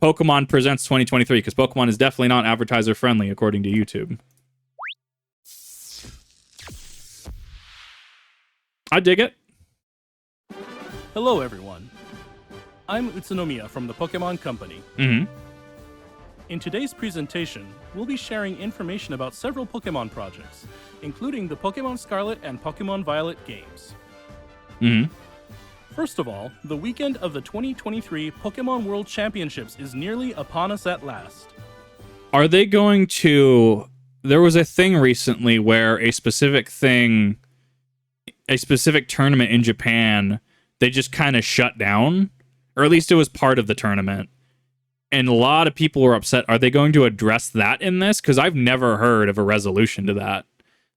Pokemon Presents 2023, because Pokemon is definitely not advertiser friendly according to YouTube. I dig it. Hello everyone, I'm Utsunomiya from the Pokemon Company. Mm-hmm. In today's presentation, we'll be sharing information about several Pokemon projects, including the Pokemon Scarlet and Pokemon Violet games. Mm-hmm. First of all, the weekend of the 2023 Pokemon World Championships is nearly upon us at last. Are they going to... There was a thing recently where a specific tournament in Japan, they just kind of shut down, or at least it was part of the tournament. And a lot of people were upset. Are they going to address that in this? Because I've never heard of a resolution to that.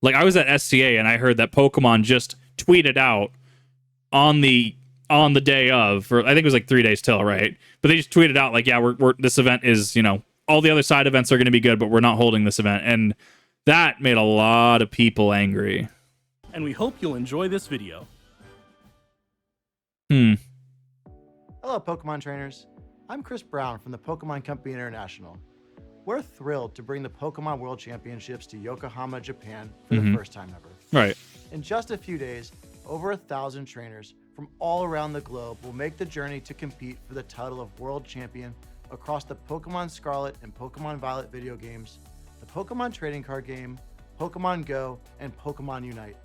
Like, I was at SCA and I heard that Pokemon just tweeted out on the day of, or I think it was like 3 days till, right? But they just tweeted out like, yeah, we're this event is, all the other side events are going to be good, but we're not holding this event. And that made a lot of people angry. And we hope you'll enjoy this video. Hello, Pokemon trainers. I'm Chris Brown from the Pokemon Company International. We're thrilled to bring the Pokemon World Championships to Yokohama, Japan for the first time ever. Right. In just a few days, over 1,000 trainers from all around the globe will make the journey to compete for the title of World Champion across the Pokemon Scarlet and Pokemon Violet video games, the Pokemon trading card game, Pokemon Go, and Pokemon Unite.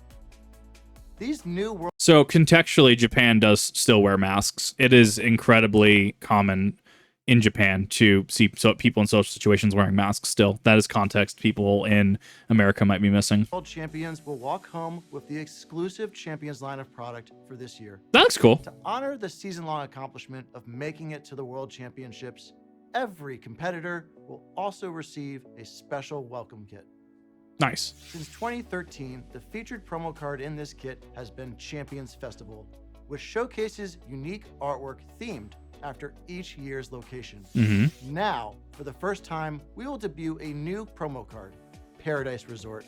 These new world... So contextually, Japan does still wear masks. It is incredibly common in Japan to see people in social situations wearing masks still. That is context people in America might be missing. World champions will walk home with the exclusive Champions line of product for this year. That looks cool. To honor the season-long accomplishment of making it to the World Championships, every competitor will also receive a special welcome kit. Nice. Since 2013, the featured promo card in this kit has been Champions Festival, which showcases unique artwork themed after each year's location. Now, for the first time, we will debut a new promo card, Paradise Resort.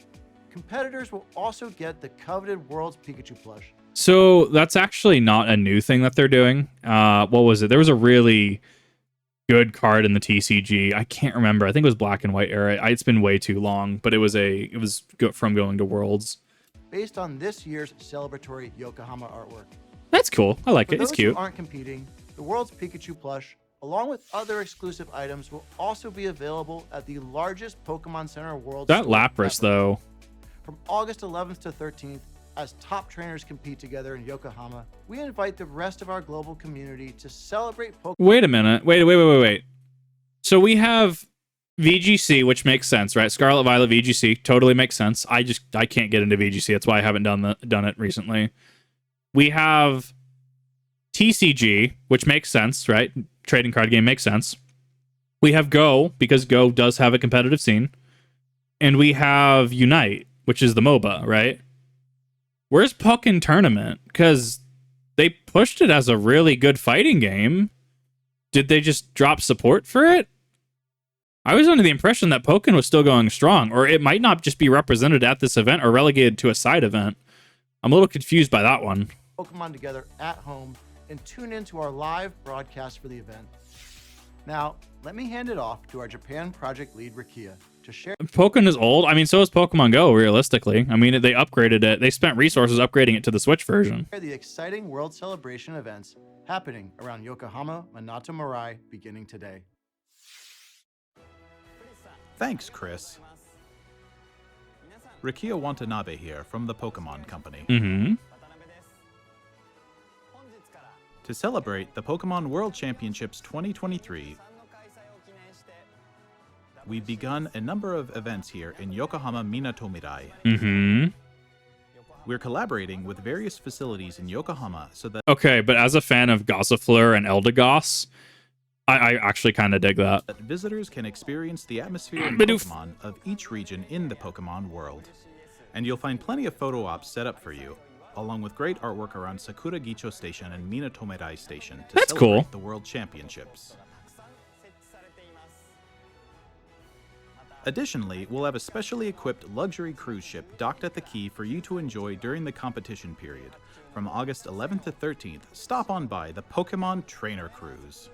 Competitors will also get the coveted World's Pikachu plush. So that's actually not a new thing that they're doing. What was it? There was a really good card in the TCG. I can't remember. I think it was Black and White era. It's been way too long, but it was from going to Worlds. Based on this year's celebratory Yokohama artwork. That's cool. I like For it. It's those cute. who aren't competing, the World's Pikachu plush, along with other exclusive items, will also be available at the largest Pokemon Center World. That store Lapras, ever. though. From August 11th to 13th, as top trainers compete together in Yokohama, we invite the rest of our global community to celebrate Pokemon. Wait a minute. Wait. So we have VGC, which makes sense, right? Scarlet Violet VGC totally makes sense. I can't get into VGC. That's why I haven't done it recently. We have TCG, which makes sense, right? Trading card game makes sense. We have Go, because Go does have a competitive scene. And we have Unite, which is the MOBA, right? Where's Pokken Tournament? Because they pushed it as a really good fighting game. Did they just drop support for it? I was under the impression that Pokken was still going strong, or it might not just be represented at this event or relegated to a side event. I'm a little confused by that one. Pokemon together at home and tune into our live broadcast for the event. Now, let me hand it off to our Japan project lead, Rikia, to share. Pokken is old. I mean, so is Pokemon Go, realistically. I mean, they upgraded it. They spent resources upgrading it to the Switch version. The exciting World Celebration events happening around Yokohama Minato Mirai beginning today. Thanks, Chris. Rikia Watanabe here from the Pokemon Company. To celebrate the Pokemon World Championships 2023, we've begun a number of events here in Yokohama Minato Mirai. We're collaborating with various facilities in Yokohama so that... Okay, but as a fan of Gossifleur and Eldegoss, I actually kind of dig that. Visitors can experience the atmosphere and Pokemon of each region in the Pokemon world. And you'll find plenty of photo ops set up for you, along with great artwork around Sakura Gicho Station and Minato Mirai Station to celebrate the World Championships. Additionally, we'll have a specially equipped luxury cruise ship docked at the quay for you to enjoy during the competition period. From August 11th to 13th, stop on by the Pokemon Trainer Cruise.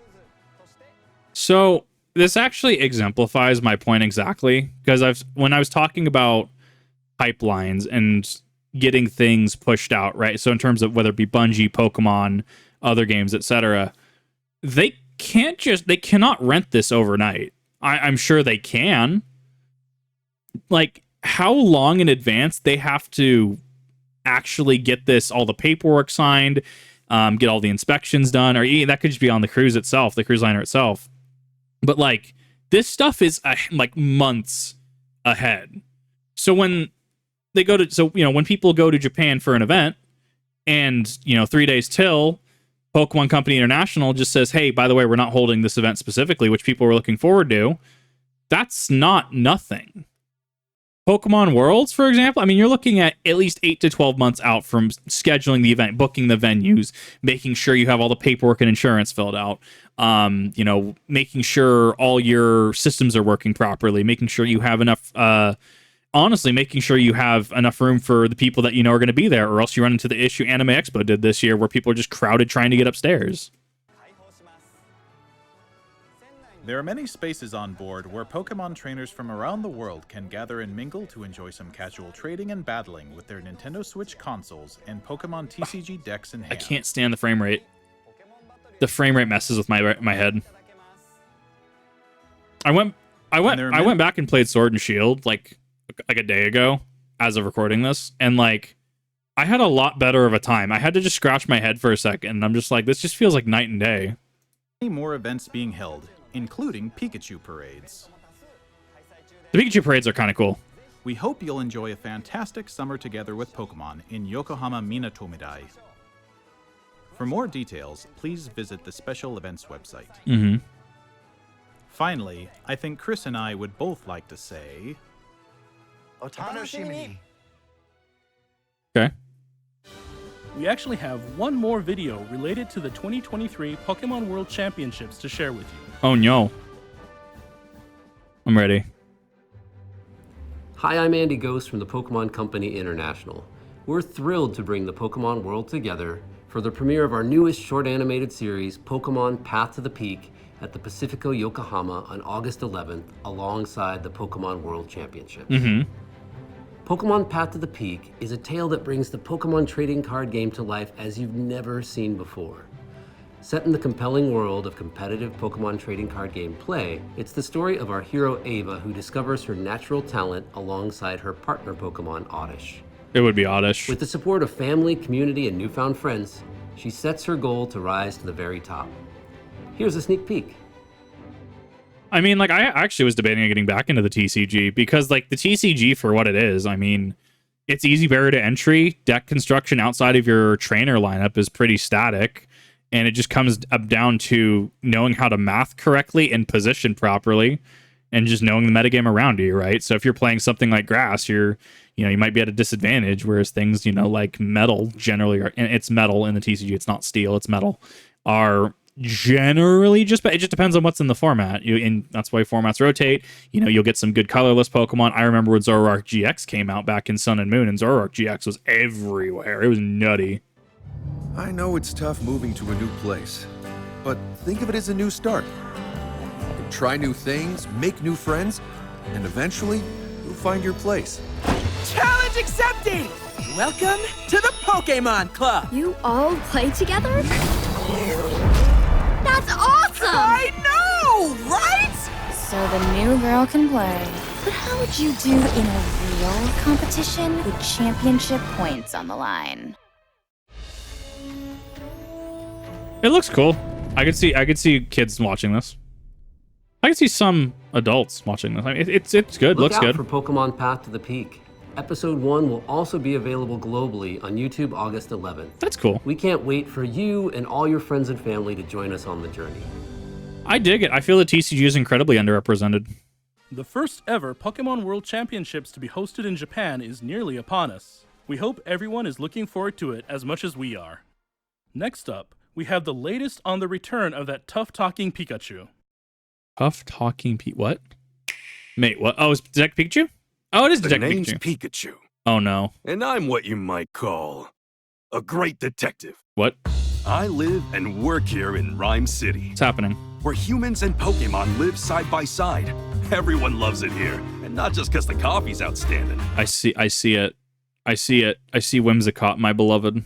So this actually exemplifies my point exactly, because when I was talking about pipelines and getting things pushed out, right? So in terms of whether it be Bungie, Pokemon, other games, etc., they cannot rent this overnight. I'm sure they can. Like, how long in advance they have to actually get this, all the paperwork signed, get all the inspections done, or that could just be on the cruise itself, the cruise liner itself. But like, this stuff is like months ahead. So when they go to, when people go to Japan for an event, and 3 days till, Pokemon Company International just says, hey, by the way, we're not holding this event specifically, which people were looking forward to. That's not nothing. Pokemon Worlds, for example, I mean, you're looking at least 8 to 12 months out from scheduling the event, booking the venues, making sure you have all the paperwork and insurance filled out, making sure all your systems are working properly, making sure you have enough, honestly, making sure you have enough room for the people that are going to be there, or else you run into the issue Anime Expo did this year where people are just crowded trying to get upstairs. There are many spaces on board where Pokemon trainers from around the world can gather and mingle to enjoy some casual trading and battling with their Nintendo Switch consoles and Pokemon TCG decks in hand. I can't stand the frame rate. The frame rate messes with my head. I went back and played Sword and Shield like a day ago as of recording this, and like, I had a lot better of a time. I had to just scratch my head for a second, and I'm just like, this just feels like night and day. Many more events being held, including Pikachu parades. The Pikachu parades are kind of cool. We hope you'll enjoy a fantastic summer together with Pokemon in Yokohama Minatomidai. For more details, please visit the special events website. Mm-hmm. Finally, I think Chris and I would both like to say... Otanoshimi. Okay. We actually have one more video related to the 2023 Pokemon World Championships to share with you. Oh no. I'm ready. Hi, I'm Andy Ghost from the Pokemon Company International. We're thrilled to bring the Pokemon world together for the premiere of our newest short animated series, Pokemon Path to the Peak, at the Pacifico Yokohama on August 11th, alongside the Pokemon World Championship. Mm-hmm. Pokemon Path to the Peak is a tale that brings the Pokemon trading card game to life as you've never seen before. Set in the compelling world of competitive Pokemon trading card game play, it's the story of our hero Ava, who discovers her natural talent alongside her partner Pokemon Oddish. It would be Oddish. With the support of family, community, and newfound friends, she sets her goal to rise to the very top. Here's a sneak peek. I mean, like, I actually was debating on getting back into the TCG, because, like, the TCG, for what it is, I mean, it's easy barrier to entry. Deck construction outside of your trainer lineup is pretty static, and it just comes up down to knowing how to math correctly and position properly, and just knowing the metagame around you, right? So if you're playing something like grass, you might be at a disadvantage, whereas things, like metal generally are, and it's metal in the TCG, it's not steel, it's metal, are generally it just depends on what's in the format. And that's why formats rotate. You'll get some good colorless Pokemon. I remember when Zoroark GX came out back in Sun and Moon, and Zoroark GX was everywhere. It was nutty. I know it's tough moving to a new place, but think of it as a new start. Try new things, make new friends, and eventually you'll find your place. Challenge accepted! Welcome to the Pokémon Club! You all play together? That's awesome! I know, right? So the new girl can play. But how would you do in a real competition with championship points on the line? It looks cool. I could see kids watching this. I could see some adults watching this. I mean, it's good. Look Looks out good. for Pokemon Path to the Peak. Episode 1 will also be available globally on YouTube August 11th. That's cool. We can't wait for you and all your friends and family to join us on the journey. I dig it. I feel the TCG is incredibly underrepresented. The first ever Pokemon World Championships to be hosted in Japan is nearly upon us. We hope everyone is looking forward to it as much as we are. Next up, we have the latest on the return of that tough-talking Pikachu. Tough-talking what? Mate, what? Oh, is Detective Pikachu? Oh, it is The Detective name's Pikachu. Pikachu, Oh, no. and I'm what you might call a great detective. What? I live and work here in Rhyme City. What's happening? where humans and Pokémon live side by side. Everyone loves it here, and not just because the coffee's outstanding. I see it. I see Whimsicott, my beloved.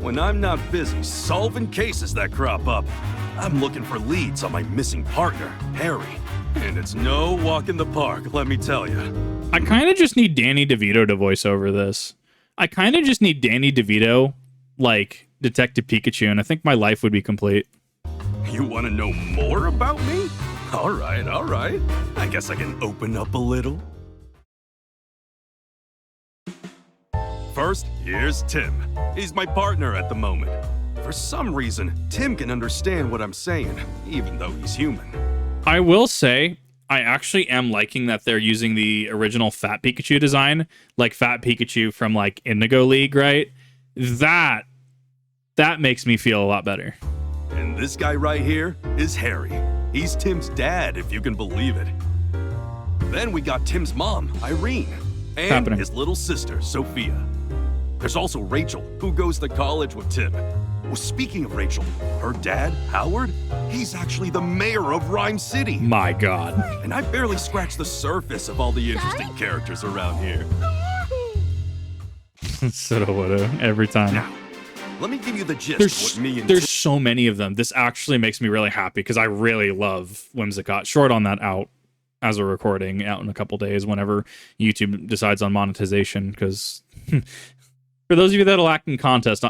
When I'm not busy solving cases that crop up, I'm looking for leads on my missing partner, Harry. And it's no walk in the park, let me tell you. I kind of just need Danny DeVito to voice over this. I kind of just need Danny DeVito, like Detective Pikachu, and I think my life would be complete. You want to know more about me? All right. I guess I can open up a little. First, here's Tim. He's my partner at the moment. For some reason, Tim can understand what I'm saying, even though he's human. I will say, I actually am liking that they're using the original Fat Pikachu design, like Fat Pikachu from like Indigo League, right? That makes me feel a lot better. And this guy right here is Harry. He's Tim's dad, if you can believe it. Then we got Tim's mom, Irene, and his little sister, Sophia. There's also Rachel, who goes to college with Tim. Well, speaking of Rachel, her dad, Howard, he's actually the mayor of Rhyme City. My God. And I barely scratched the surface of all the interesting characters around here. Sudowoodo, every time. Now, let me give you the gist of what me and there's so many of them. This actually makes me really happy because I really love Whimsicott. Short on that out as a recording out in a couple days whenever YouTube decides on monetization, because for those of you that are lacking context,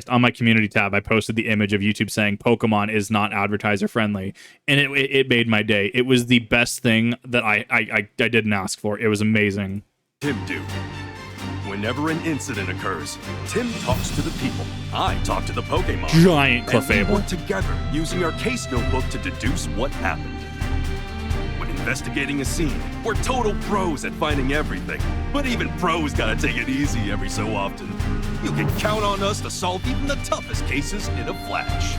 on my community tab, I posted the image of YouTube saying Pokemon is not advertiser friendly, and it made my day. It was the best thing that I didn't ask for. It was amazing. Tim do. Whenever an incident occurs, Tim talks to the people. I talk to the Pokemon. Giant Clefable. And we work together using our case notebook to deduce what happened. When investigating a scene, we're total pros at finding everything. But even pros gotta take it easy every so often. You can count on us to solve even the toughest cases in a flash.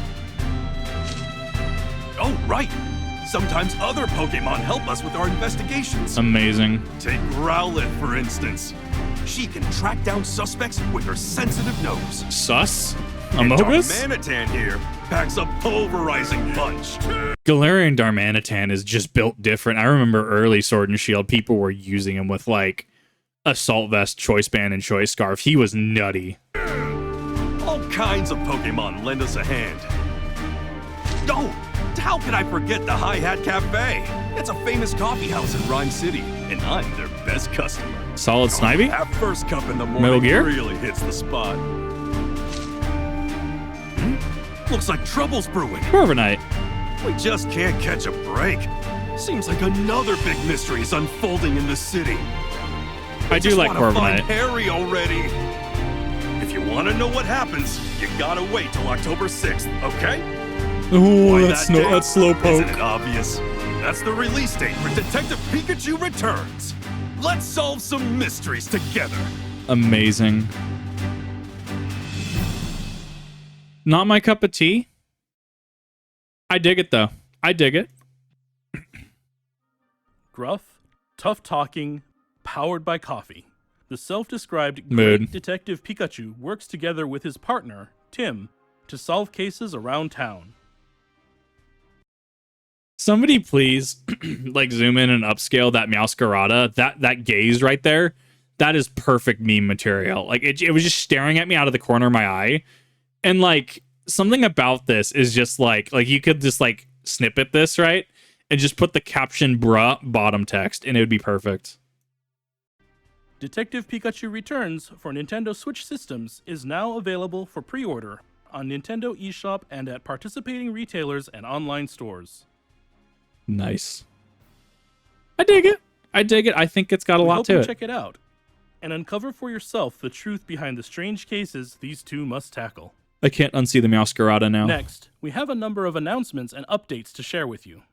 Oh, right. Sometimes other Pokemon help us with our investigations. Amazing. Take Rowlet, for instance. She can track down suspects with her sensitive nose. Sus? And Amogus? Darmanitan here packs a pulverizing punch. Galarian Darmanitan is just built different. I remember early Sword and Shield, people were using him with like Assault Vest, Choice Band, and Choice Scarf. He was nutty. All kinds of Pokemon lend us a hand. Oh, how could I forget the Hi-Hat Cafe? It's a famous coffee house in Rhyme City, and I'm their best customer. Solid Snivy? That first cup in the Metal morning Gear? really hits the spot. Looks like trouble's brewing. Corviknight. We just can't catch a break. Seems like another big mystery is unfolding in the city. I do like Corviknight. Find Corviknight. Harry already. If you want to know what happens, you gotta wait till October 6th, okay? Ooh, Why that's Slowpoke. Isn't it obvious? That's the release date for Detective Pikachu Returns. Let's solve some mysteries together. Amazing. Not my cup of tea. I dig it, though. I dig it. Gruff, tough talking, powered by coffee. The self-described Mood. great Detective Pikachu works together with his partner, Tim, to solve cases around town. Somebody please like zoom in and upscale that Meowscarada. That gaze right there. That is perfect meme material. Like it was just staring at me out of the corner of my eye. And like something about this is just like you could just like snippet this, right? And just put the caption bruh bottom text and it would be perfect. Detective Pikachu Returns for Nintendo Switch systems is now available for pre-order on Nintendo eShop and at participating retailers and online stores. Nice. I dig it. I dig it. I think it's got a lot to it. Check it out and uncover for yourself the truth behind the strange cases these two must tackle. I can't unsee the Meowscarada now. Next, we have a number of announcements and updates to share with you.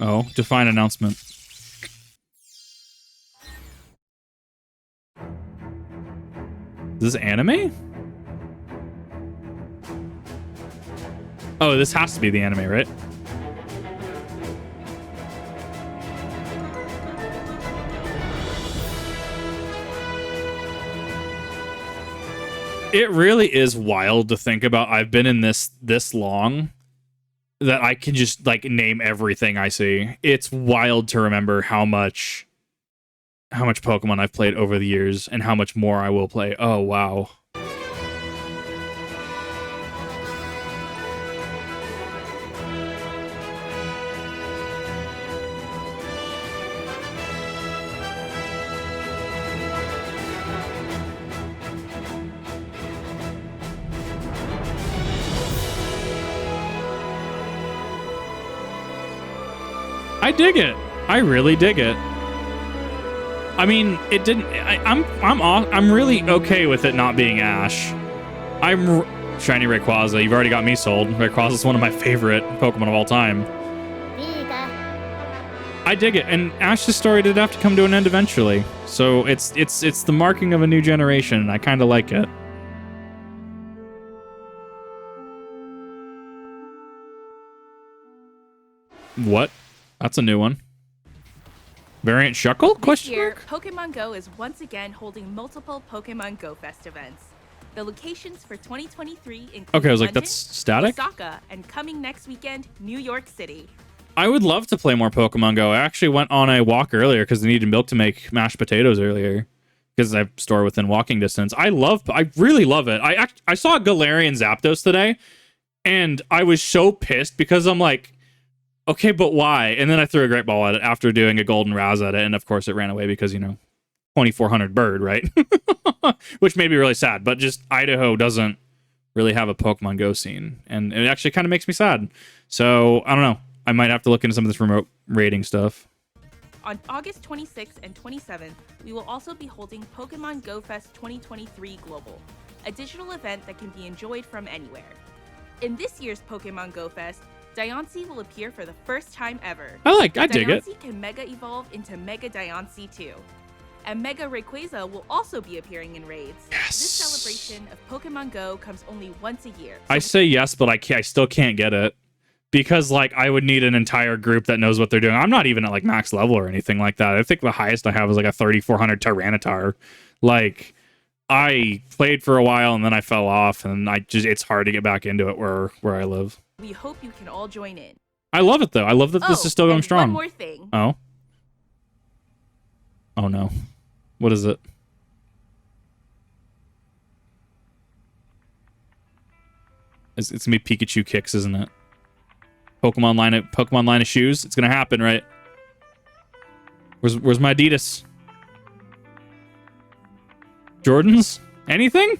Oh, define announcement. Is this anime? Oh, this has to be the anime, right? It really is wild to think about. I've been in this long that I can just like name everything I see. It's wild to remember how much Pokemon I've played over the years and how much more I will play. Oh, wow. I dig it. I really dig it. I mean, it didn't. I'm really okay with it not being Ash. Shiny Rayquaza. You've already got me sold. Rayquaza is one of my favorite Pokemon of all time. I dig it, and Ash's story did have to come to an end eventually. So it's the marking of a new generation, and I kind of like it. What? That's a new one. Variant Shuckle? This year, Pokemon Go is once again holding multiple Pokemon Go Fest events. The locations for 2023 include okay, I was like, London, that's static? Osaka, and coming next weekend, New York City. I would love to play more Pokemon Go. I actually went on a walk earlier because I needed milk to make mashed potatoes earlier because I store within walking distance. I really love it. I saw a Galarian Zapdos today, and I was so pissed because I'm like, okay, but why? And then I threw a great ball at it after doing a golden Razz at it, and of course it ran away because, 2400 bird, right? Which made me really sad, but just Idaho doesn't really have a Pokemon Go scene, and it actually kind of makes me sad. So, I don't know. I might have to look into some of this remote rating stuff. On August 26th and 27th, we will also be holding Pokemon Go Fest 2023 Global, a digital event that can be enjoyed from anywhere. In this year's Pokemon Go Fest, Diancie will appear for the first time ever. I dig it. Diancie can Mega Evolve into Mega Diancie 2. And Mega Rayquaza will also be appearing in raids. Yes. This celebration of Pokemon Go comes only once a year. I say yes, but I still can't get it. Because, I would need an entire group that knows what they're doing. I'm not even at, max level or anything like that. I think the highest I have is, a 3400 Tyranitar. I played for a while, and then I fell off, and it's hard to get back into it where I live. We hope you can all join in. I love it, though. I love that this is still going strong. One more thing. Oh? Oh, no. What is it? It's going to be Pikachu kicks, isn't it? Pokemon line of shoes. It's gonna happen, right? Where's my Adidas? Jordans? Anything?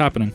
Happening.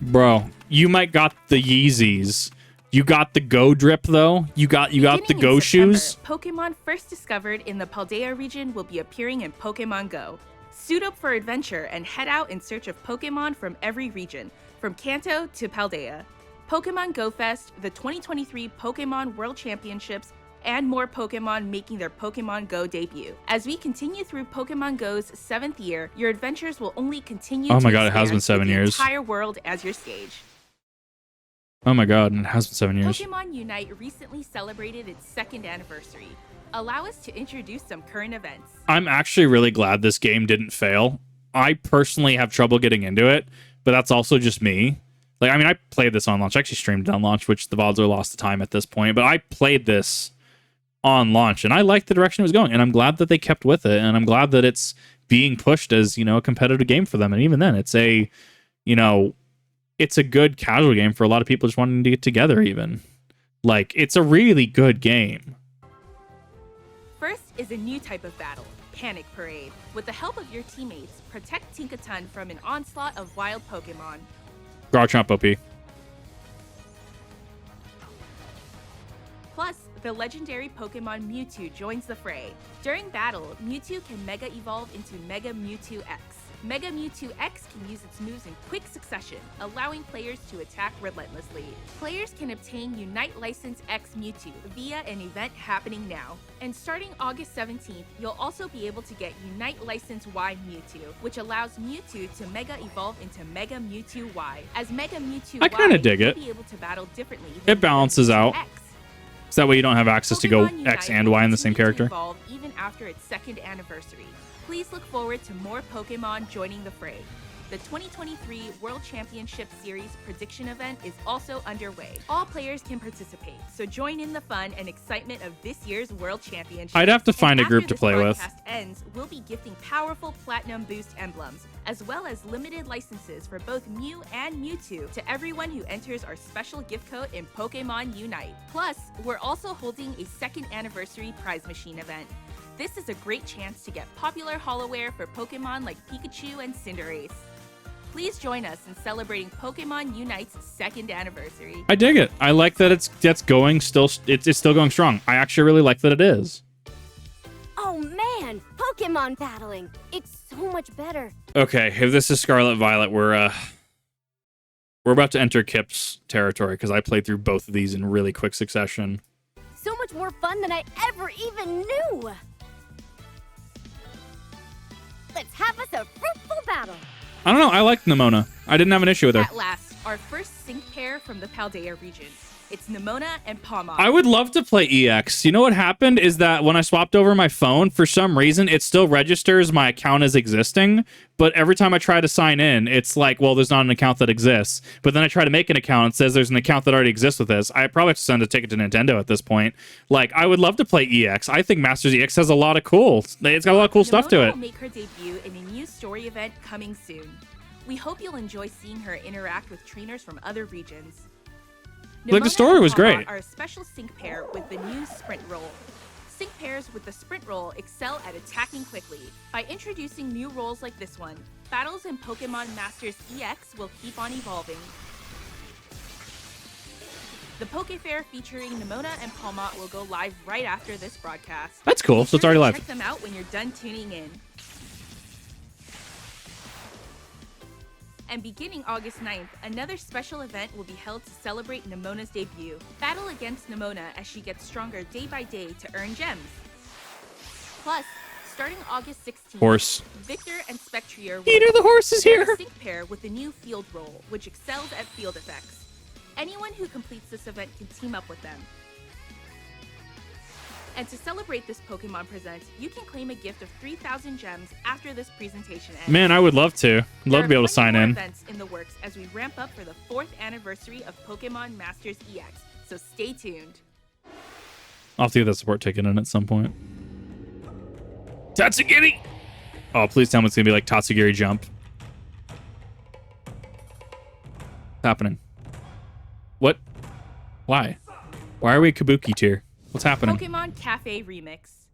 Bro, you might got the Yeezys. You got the Go Drip, though. You got the Go shoes. Pokemon first discovered in the Paldea region will be appearing in Pokemon Go. Suit up for adventure and head out in search of Pokemon from every region, from Kanto to Paldea. Pokemon Go Fest, the 2023 Pokemon World Championships, and more Pokemon making their Pokemon Go debut. As we continue through Pokemon Go's 7th year, your adventures will only continue. Oh my god, it has been 7 years. The entire world as your stage. Oh my god, it has been 7 years. Pokemon Unite recently celebrated its 2nd anniversary. Allow us to introduce some current events. I'm actually really glad this game didn't fail. I personally have trouble getting into it, but that's also just me. I played this on launch. I actually streamed it on launch, which the VODs are lost to time at this point, but I played this on launch, and I liked the direction it was going, and I'm glad that they kept with it, and I'm glad that it's being pushed as, a competitive game for them, and even then, it's a, it's a good casual game for a lot of people just wanting to get together even. It's a really good game. First is a new type of battle, Panic Parade. With the help of your teammates, protect Tinkaton from an onslaught of wild Pokemon. Garchomp OP. Plus, the legendary Pokemon Mewtwo joins the fray. During battle, Mewtwo can Mega Evolve into Mega Mewtwo X. Mega Mewtwo X can use its moves in quick succession, allowing players to attack relentlessly. Players can obtain Unite License X Mewtwo via an event happening now. And starting August 17th, you'll also be able to get Unite License Y Mewtwo, which allows Mewtwo to Mega Evolve into Mega Mewtwo Y. As Mega Mewtwo I kind of dig it. You'll be able to battle differently it balances out. X. So that way you don't have access to go Pokemon X Unite and will Y in the same continue to character. evolve even after its second anniversary. Please look forward to more Pokemon joining the fray. The 2023 World Championship Series prediction event is also underway. All players can participate, so join in the fun and excitement of this year's World Championship. I'd have to find And a group after to play this with. broadcast ends, we'll be gifting powerful Platinum Boost emblems, as well as limited licenses for both Mew and Mewtwo to everyone who enters our special gift code in Pokemon Unite. Plus, we're also holding a second anniversary prize machine event. This is a great chance to get popular holoware for Pokemon like Pikachu and Cinderace. Please join us in celebrating Pokemon Unite's second anniversary. I dig it. I like that it's going still. It's still going strong. I actually really like that it is. Oh man, Pokemon battling. It's so much better. Okay, if this is Scarlet Violet, we're about to enter Kip's territory because I played through both of these in really quick succession. So much more fun than I ever even knew. Let's have us a fruitful battle. I don't know. I liked Nimona. I didn't have an issue with her. At last, our first sync pair from the Paldea region. It's Nimona and Pawmon. I would love to play EX. You know what happened is that when I swapped over my phone, for some reason, it still registers my account as existing. But every time I try to sign in, it's like, well, there's not an account that exists. But then I try to make an account. It says there's an account that already exists with this. I probably have to send a ticket to Nintendo at this point. Like, I would love to play EX. I think Masters EX has a lot of cool. It's got a lot of cool stuff to Nimona it. will make her debut in a new story event coming soon. We hope you'll enjoy seeing her interact with trainers from other regions. Like, the Nimona story and was Pawmon great. Are a special sync pair with the new Sprint Roll. Sync pairs with the Sprint Roll excel at attacking quickly. By introducing new roles like this one, battles in Pokemon Masters EX will keep on evolving. The Poke Fair featuring Nimona and Pawmon will go live right after this broadcast. That's cool. Be So it's sure already to live. Check them out when you're done tuning in. And beginning August 9th, another special event will be held to celebrate Nimona's debut. Battle against Nimona as she gets stronger day by day to earn gems. Plus, starting August 16th, Horse. Victor and Spectrier will Peter the horse is share here. a sync pair with the new Field Roll, which excels at field effects. Anyone who completes this event can team up with them. And to celebrate this Pokemon Present, you can claim a gift of 3,000 gems after this presentation ends. Man, I would love to. I'd love to be able to sign There are in. plenty more events in the works as we ramp up for the 4th anniversary of Pokemon Masters EX, so stay tuned. I'll have to get that support ticket in at some point. Tatsugiri! Oh, please tell me it's going to be like Tatsugiri Jump. What's happening? What? Why? Why are we Kabuki tier? What's happening? Pokemon Cafe Remix.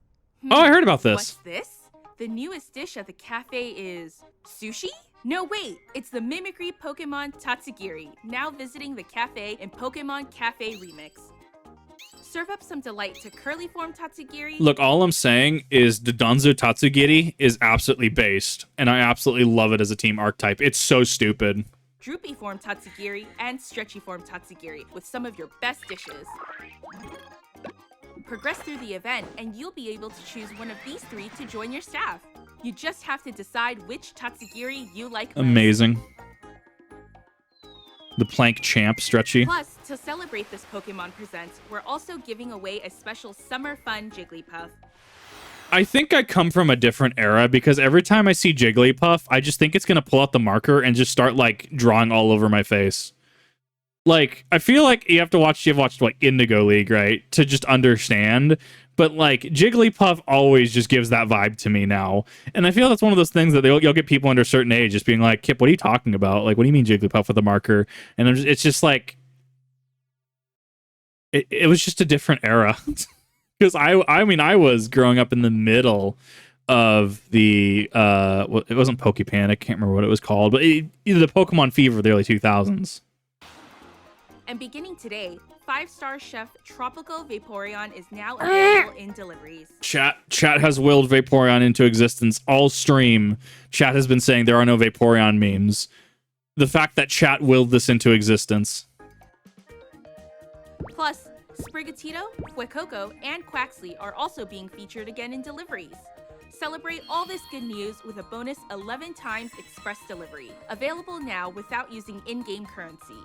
Oh, I heard about this. What's this? The newest dish at the cafe is sushi? No, wait, it's the mimicry Pokemon Tatsugiri, now visiting the cafe in Pokemon Cafe Remix. Serve up some delight to curly form Tatsugiri. Look, all I'm saying is the Donzo Tatsugiri is absolutely based, and I absolutely love it as a team archetype. It's so stupid. Droopy form Tatsugiri and stretchy form Tatsugiri with some of your best dishes. Progress through the event and you'll be able to choose one of these 3 to join your staff. You just have to decide which Tatsugiri you like most. Amazing. The Plank Champ, Stretchy. Plus, to celebrate this Pokemon Presents, we're also giving away a special Summer Fun Jigglypuff. I think I come from a different era because every time I see Jigglypuff, I just think it's going to pull out the marker and just start, like, drawing all over my face. Like, I feel like you've watched, like, Indigo League, right? To just understand. But, like, Jigglypuff always just gives that vibe to me now. And I feel that's one of those things that you'll get people under a certain age just being like, Kip, what are you talking about? Like, what do you mean Jigglypuff with a marker? And it's just like... It was just a different era. Because, I mean, I was growing up in the middle of the... it wasn't Pokepan. I can't remember what it was called. But either the Pokemon Fever of the early 2000s. And beginning today, 5-star chef Tropical Vaporeon is now available in deliveries. Chat has willed Vaporeon into existence. All stream, chat has been saying there are no Vaporeon memes. The fact that chat willed this into existence. Plus, Sprigatito, Fuecoco, and Quaxley are also being featured again in deliveries. Celebrate all this good news with a bonus 11 times express delivery, available now without using in-game currency.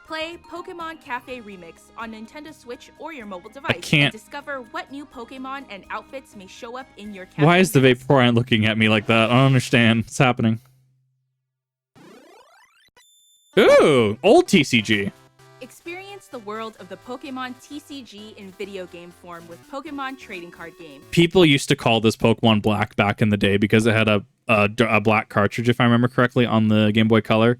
Play Pokemon Cafe Remix on Nintendo Switch or your mobile device. can't- And discover what new Pokemon and outfits may show up in your cafe. Why is the Vaporeon looking at me like that? I don't understand what's happening. Ooh, old TCG. Experience the world of the Pokemon TCG in video game form with Pokemon Trading Card Game. People used to call this Pokemon Black back in the day because it had a black cartridge, if I remember correctly, on the Game Boy Color.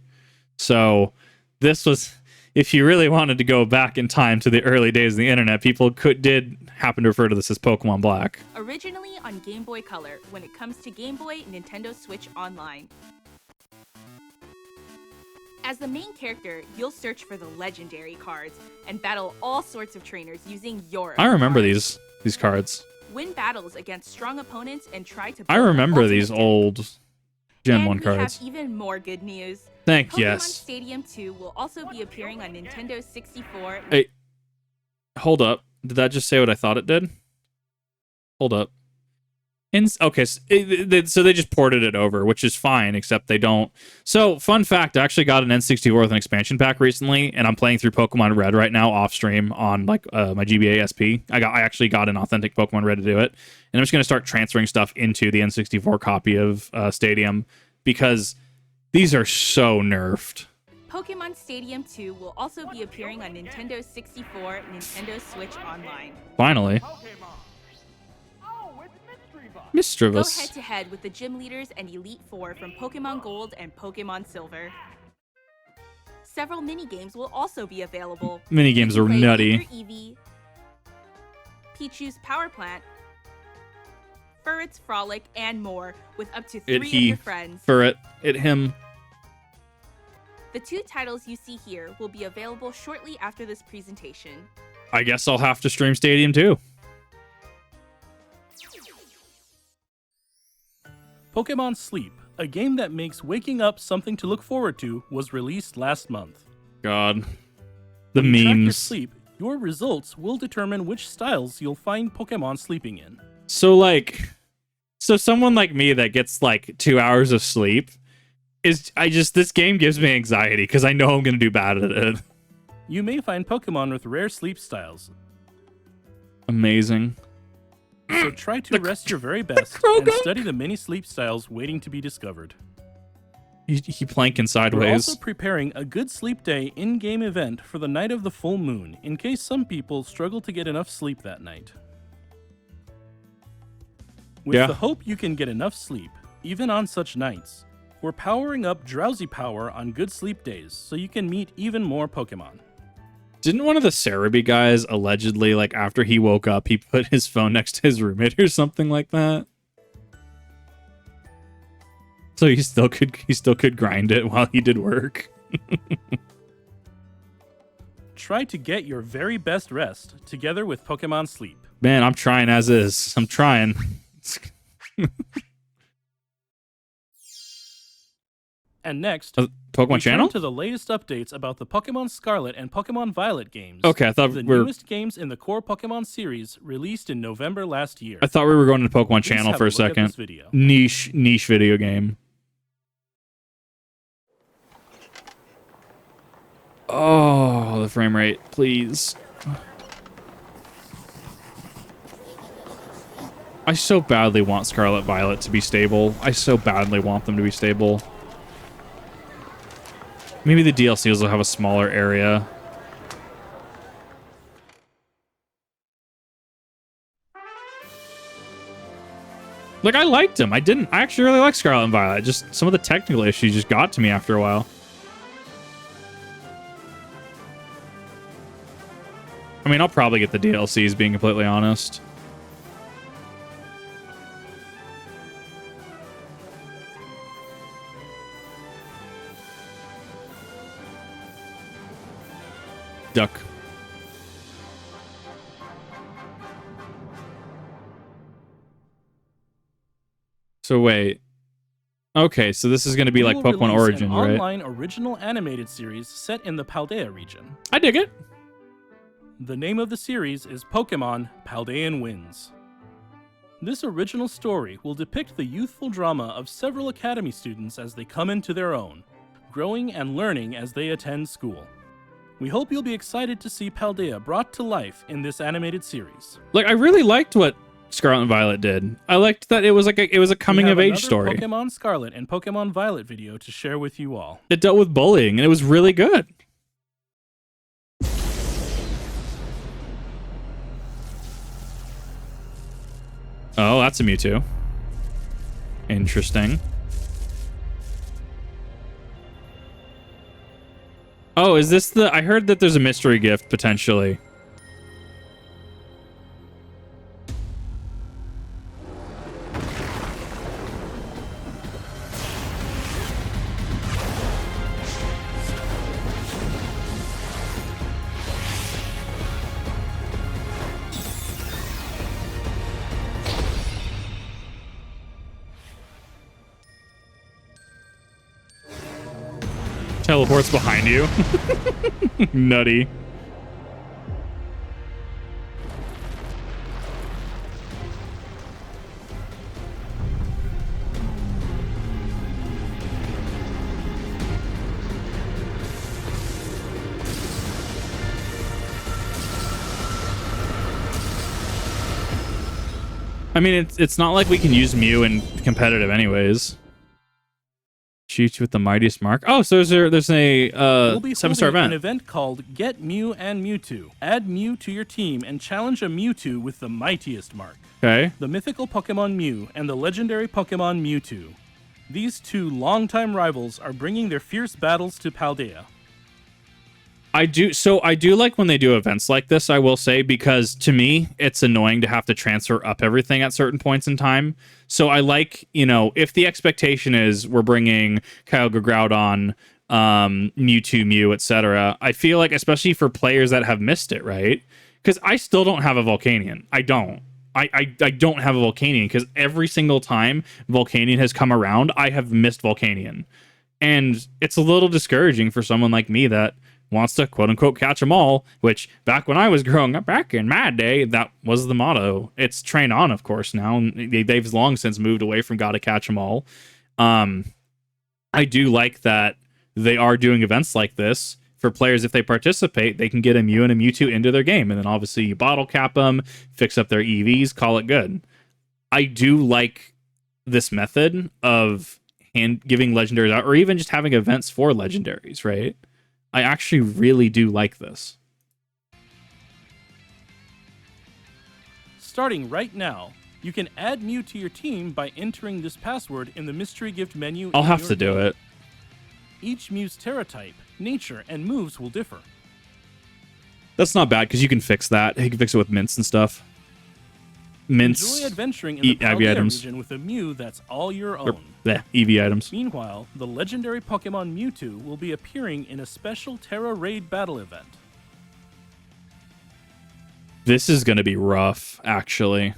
So this was, if you really wanted to go back in time to the early days of the internet, people did happen to refer to this as Pokemon Black. Originally on Game Boy Color when it comes to Game Boy Nintendo Switch Online. As the main character, you'll search for the legendary cards and battle all sorts of trainers using your I own remember cards. these cards. Win battles against strong opponents and try to I build an remember ultimate these deck. old Gen 1 We cards. have even more good news. Thank Pokemon yes. Stadium 2 will also be appearing on Nintendo 64. Hey, hold up. Did that just say what I thought it did? Hold up. Okay, so they just ported it over, which is fine, except they don't. So, fun fact, I actually got an N64 with an expansion pack recently, and I'm playing through Pokemon Red right now off stream on my GBA SP. I actually got an authentic Pokemon Red to do it, and I'm just going to start transferring stuff into the N64 copy of Stadium because these are so nerfed. Pokemon Stadium 2 will also be appearing on Nintendo 64, Nintendo Switch Online. Finally. Go Mischievous. head-to-head with the gym leaders and Elite Four from Pokemon Gold and Pokemon Silver. Several mini-games will also be available. Mini-games You are can play nutty. Leader Eevee, Pichu's Power Plant, Furret's Frolic, and more, with up to 3 of your friends. For him. The 2 titles you see here will be available shortly after this presentation. I guess I'll have to stream Stadium too. Pokemon Sleep, a game that makes waking up something to look forward to, was released last month. God. The When you track your memes. sleep, your results will determine which styles you'll find Pokemon sleeping in. So someone like me that gets like 2 hours of sleep this game gives me anxiety because I know I'm going to do bad at it. You may find Pokemon with rare sleep styles, Amazing. so try to rest your very best and study the many sleep styles waiting to be discovered. He planking We're sideways. also preparing a good sleep day in-game event for the night of the full moon, in case some people struggle to get enough sleep that night. With Yeah. the hope you can get enough sleep, even on such nights, we're powering up Drowsy Power on good sleep days so you can meet even more Pokemon. Didn't one of the Cerebi guys allegedly, like after he woke up, he put his phone next to his roommate or something like that? So he still could grind it while he did work. Try to get your very best rest together with Pokemon Sleep. Man, I'm trying as is. I'm trying. And next, Pokemon we Channel? turn to the latest updates about the Pokemon Scarlet and Pokemon Violet games. Okay, I thought the we were- newest games in the core Pokemon series released in November last year. I thought we were going to Pokemon Please Channel have for a look at second. this video. Niche video game. Oh, the frame rate, please. I so badly want Scarlet Violet to be stable. I so badly want them to be stable. Maybe the DLCs will have a smaller area. Like, I liked him. I actually really like Scarlet and Violet. Just some of the technical issues just got to me after a while. I mean, I'll probably get the DLCs, being completely honest. Duck. So wait. Okay, so this is going to be We like will Pokemon release Origin, an right? online original animated series set in the Paldea region. I dig it. The name of the series is Pokemon Paldean Winds. This original story will depict the youthful drama of several academy students as they come into their own, growing and learning as they attend school. We hope you'll be excited to see Paldea brought to life in this animated series. Like, I really liked what Scarlet and Violet did. I liked that it was like it was a coming of age story. Pokemon Scarlet and Pokemon Violet video to share with you all. It dealt with bullying, and it was really good. Oh, that's a Mewtwo. Interesting. Oh, is this the... I heard that there's a mystery gift, potentially. Teleports behind you. Nutty. I mean, it's not like we can use Mew in competitive anyways. Shoot you with the mightiest mark. Oh, so there's a we'll be 7-star event. An event called Get Mew and Mewtwo. Add Mew to your team and challenge a Mewtwo with the mightiest mark. Okay. The mythical Pokemon Mew and the legendary Pokemon Mewtwo. These two longtime rivals are bringing their fierce battles to Paldea. I do like when they do events like this, I will say, because to me, it's annoying to have to transfer up everything at certain points in time. So I like, if the expectation is we're bringing Kyogre, Groudon, Mewtwo, Mew, etc., I feel like, especially for players that have missed it, right? Because I still don't have a Volcanion. I don't. I don't have a Volcanion, because every single time Volcanion has come around, I have missed Volcanion. And it's a little discouraging for someone like me that wants to quote-unquote catch them all, which back when I was growing up, back in my day, that was the motto. It's train on, of course, now. They've long since moved away from gotta catch them all. I do like that they are doing events like this. For players, if they participate, they can get a Mew and a Mewtwo into their game, and then obviously you bottle cap them, fix up their EVs, call it good. I do like this method of giving legendaries out, or even just having events for legendaries, right? I actually really do like this. Starting right now, you can add Mew to your team by entering this password in the mystery gift menu. I'll have to do it. Each Mew's Terra type, nature, and moves will differ. That's not bad, because you can fix that. You can fix it with mints and stuff. Mints, enjoy adventuring in the Paldea region with a Mew that's all your own. EV items. Meanwhile, the legendary Pokemon Mewtwo will be appearing in a special Terra Raid battle event. This is going to be rough, actually.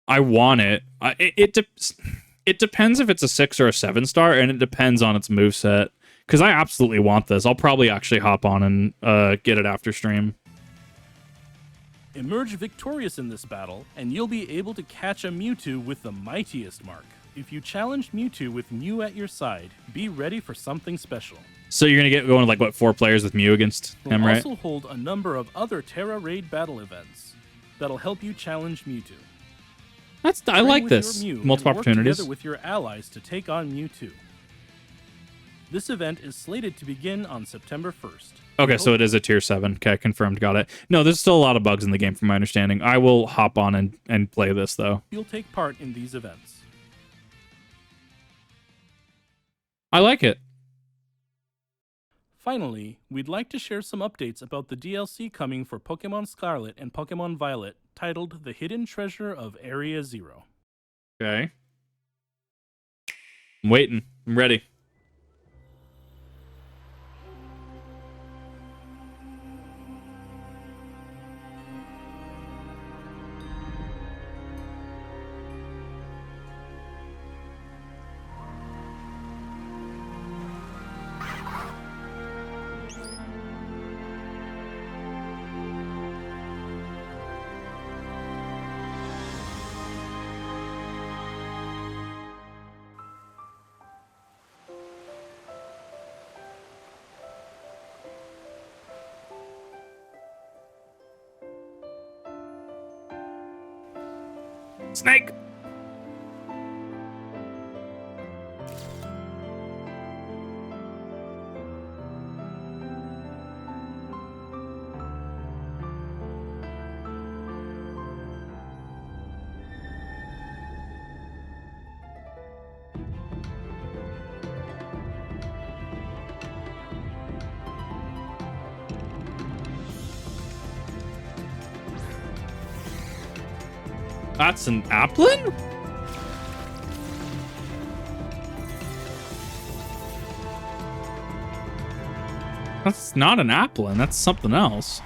I want it. It depends if it's a 6 or a 7-star, and it depends on its moveset. Because I absolutely want this. I'll probably actually hop on and get it after stream. Emerge victorious in this battle, and you'll be able to catch a Mewtwo with the mightiest mark. If you challenge Mewtwo with Mew at your side, be ready for something special. So you're going to get going with, like, what, 4 players with Mew against him, right? We'll also hold a number of other Terra Raid battle events that'll help you challenge Mewtwo. I like this. Multiple opportunities. Together with your allies to take on Mewtwo. This event is slated to begin on September 1st. Okay, so it is a tier 7. Okay, confirmed. Got it. No, there's still a lot of bugs in the game from my understanding. I will hop on and play this, though. You'll take part in these events. I like it. Finally, we'd like to share some updates about the DLC coming for Pokemon Scarlet and Pokemon Violet, titled The Hidden Treasure of Area Zero. Okay. I'm waiting. I'm ready. Snake! That's an Applin? That's not an Applin. That's something else.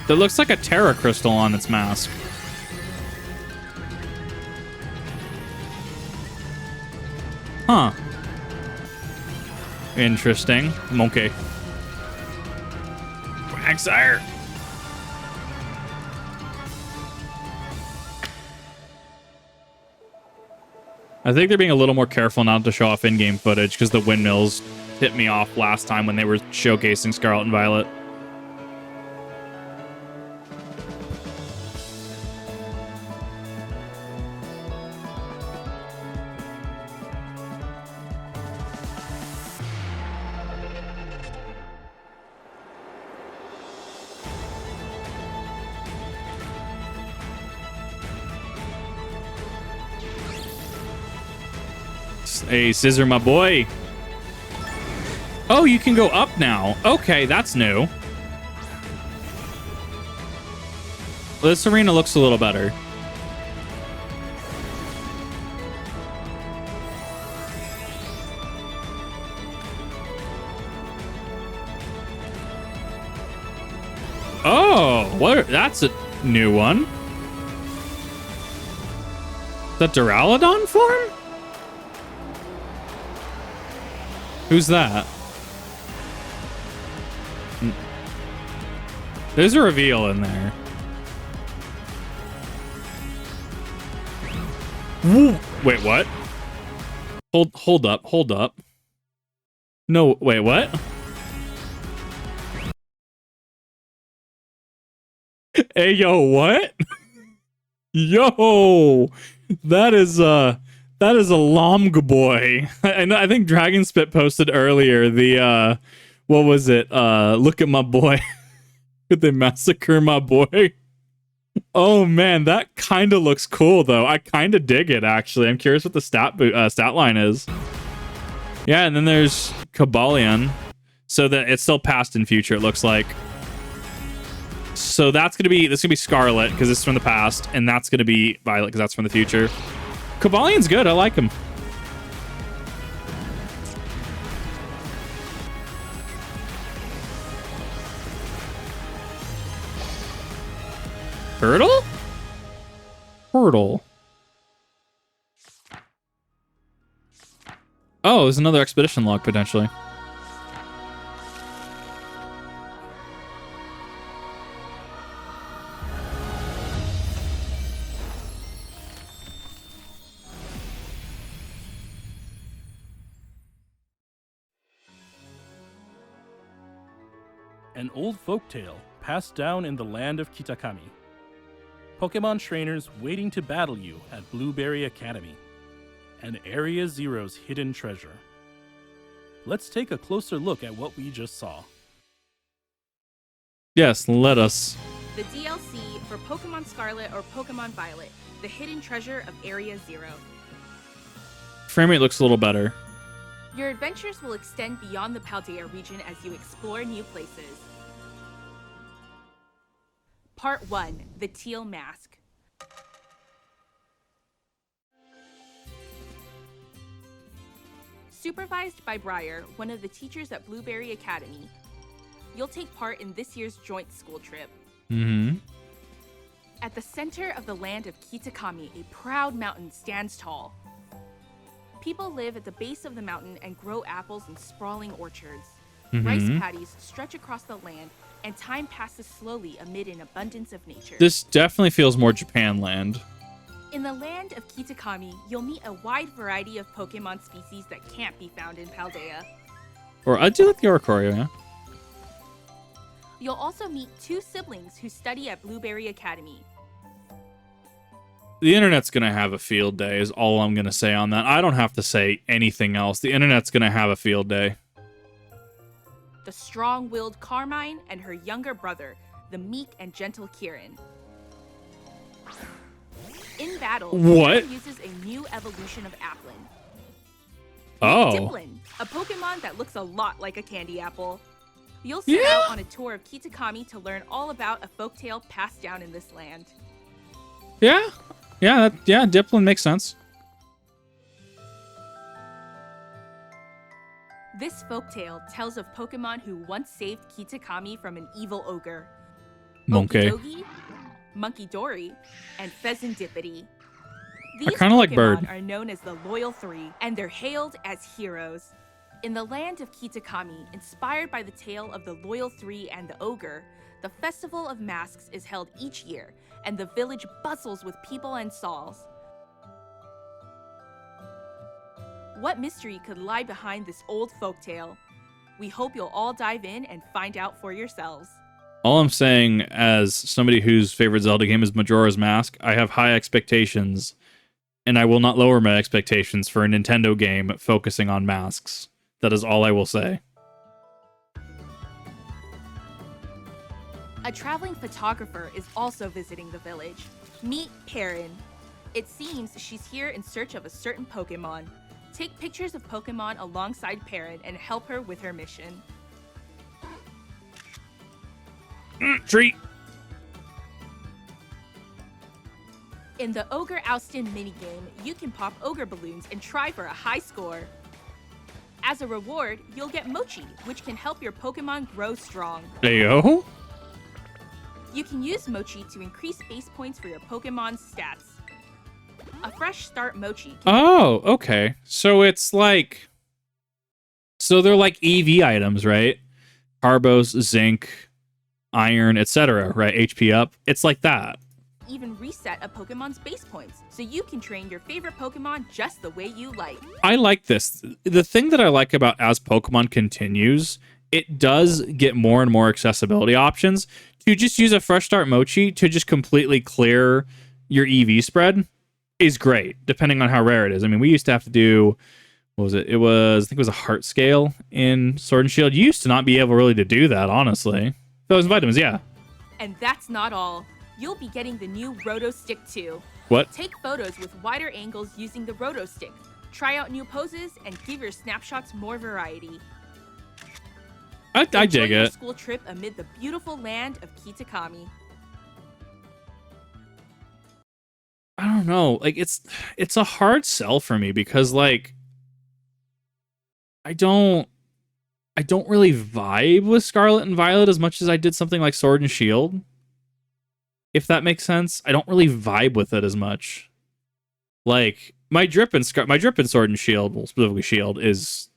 That looks like a Terra Crystal on its mask. Huh. Interesting. Okay. Quagsire. I think they're being a little more careful not to show off in-game footage because the windmills hit me off last time when they were showcasing Scarlet and Violet. Hey, Scissor, my boy. Oh, you can go up now. Okay, that's new. This arena looks a little better. Oh, what? That's a new one. The Duraludon form? Who's that? There's a reveal in there. Woo. Wait, what? Hold up. No, wait, what? Hey, yo, what? Yo, that is a Lomg boy. I think Dragon Spit posted earlier the what was it? Look at my boy. Could they massacre my boy? Oh man, that kind of looks cool though. I kind of dig it actually. I'm curious what the stat line is. Yeah, and then there's Cobalion. So that it's still past and future, it looks like. So this gonna be Scarlet because this is from the past, and that's gonna be Violet because that's from the future. Cobalion's good. I like him. Hurdle? Hurdle. Oh, there's another expedition log potentially. An old folktale passed down in the land of Kitakami. Pokemon trainers waiting to battle you at Blueberry Academy, and Area Zero's hidden treasure. Let's take a closer look at what we just saw. Yes, let us. The DLC for Pokemon Scarlet or Pokemon Violet, the hidden treasure of Area Zero. Frame rate looks a little better. Your adventures will extend beyond the Paldea region as you explore new places. Part 1, the Teal Mask. Supervised by Briar, one of the teachers at Blueberry Academy, you'll take part in this year's joint school trip. Mm-hmm. At the center of the land of Kitakami, a proud mountain stands tall. People live at the base of the mountain and grow apples in sprawling orchards. Mm-hmm. Rice paddies stretch across the land, and time passes slowly amid an abundance of nature. This definitely feels more Japan land. In the land of Kitakami, you'll meet a wide variety of Pokemon species that can't be found in Paldea. Or I do like the Oricorio, yeah. You'll also meet 2 siblings who study at Blueberry Academy. The internet's going to have a field day is all I'm going to say on that. I don't have to say anything else. The internet's going to have a field day. The strong-willed Carmine and her younger brother, the meek and gentle Kieran. In battle, What? Kieran uses a new evolution of Applin. Oh. Diplin, a Pokemon that looks a lot like a candy apple. You'll set out on a tour of Kitakami to learn all about a folktale passed down in this land. Yeah. Yeah, Diplin makes sense. This folktale tells of Pokemon who once saved Kitakami from an evil ogre. Monkey. Okidogi, Monkey Dory, and Pheasantipity. These I kind of like Pokemon Bird. are known as the Loyal Three, and they're hailed as heroes. In the land of Kitakami, inspired by the tale of the Loyal Three and the Ogre, the Festival of Masks is held each year, and the village bustles with people and stalls. What mystery could lie behind this old folktale? We hope you'll all dive in and find out for yourselves. All I'm saying, as somebody whose favorite Zelda game is Majora's Mask, I have high expectations, and I will not lower my expectations for a Nintendo game focusing on masks. That is all I will say. A traveling photographer is also visiting the village. Meet Perrin. It seems she's here in search of a certain Pokemon. Take pictures of Pokemon alongside Perrin and help her with her mission. Treat! In the Ogre Oustin minigame, you can pop Ogre balloons and try for a high score. As a reward, you'll get Mochi, which can help your Pokemon grow strong. Ayo? You can use Mochi to increase base points for your Pokemon's stats. A fresh start Mochi can Oh, okay. So it's like... So they're like EV items, right? Carbos, zinc, iron, etc., right? HP up. It's like that. even reset a Pokemon's base points, so you can train your favorite Pokemon just the way you like. I like this. The thing that I like about as Pokemon continues, it does get more and more accessibility options. To just use a Fresh Start Mochi to just completely clear your EV spread is great, depending on how rare it is. I mean, we used to have to do, what was it? I think it was a heart scale in Sword and Shield. You used to not be able really to do that, honestly. Those vitamins, yeah. And that's not all. You'll be getting the new Roto Stick too. What? Take photos with wider angles using the Roto Stick. Try out new poses and give your snapshots more variety. I dig your it. School trip amid the beautiful land of Kitakami. I don't know. Like it's a hard sell for me because like I don't really vibe with Scarlet and Violet as much as I did something like Sword and Shield. If that makes sense. I don't really vibe with it as much. Like my drip in Sword and Shield, well, specifically Shield, is